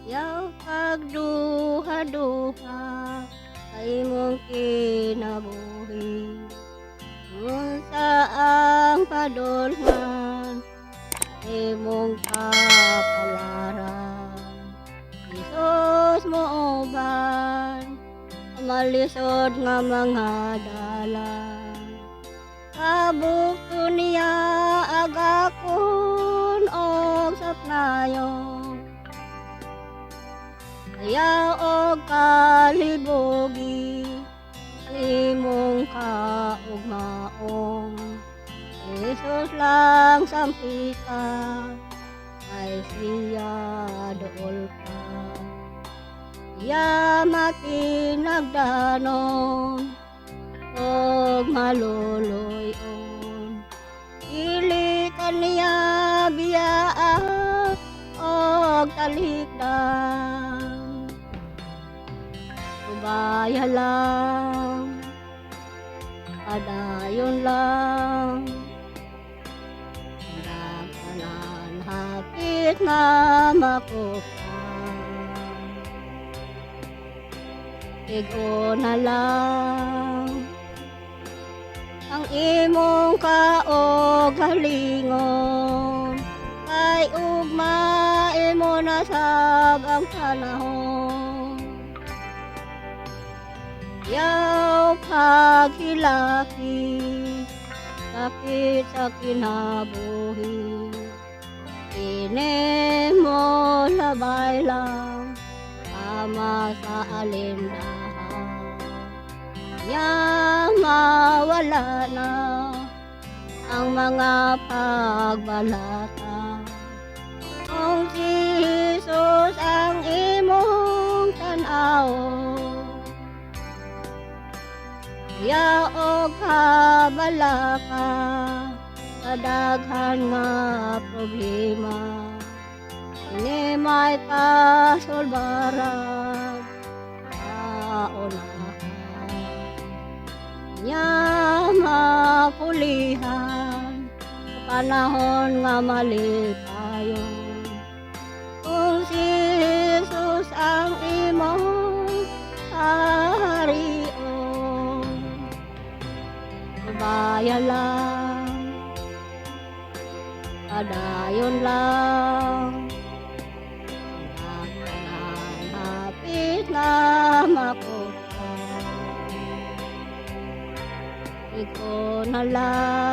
Yaw pagduha-duha sa imong kinabuhi. Kung saang padulngan imong kapalaran. Isus mo uban malisod nga mga dalan. Kabukto niya agakon og sapnayon. Ayaw og kalibugi imong kaugmaong. Jesus lang sampita ay siya dool pa. Iya makinagdanon og maluluyon. Dili kaniya biyaan og talikdan. Ubaya lang, padayon lang, kanan hapit na makupan. Tigo na lang ang imong kaugalingon, kay ugma imo na sab ang panahon. Yaw paghilaki, sakit sa kinabuhi. Kini mo labay lang, tama sa alindahan. Nya mawala na ang mga pagbalata. Kung si Jesus ang imong tan-awon, yaog kabala ka sa daghan nga problema. Ini may kasulbaran kaunahan. Nya mapulihan sa panahon nga malipayon. Kung si Jesus ang imong harion, ubaya lang, padayon lang, kanan hapit na makupan. Ikaw na lang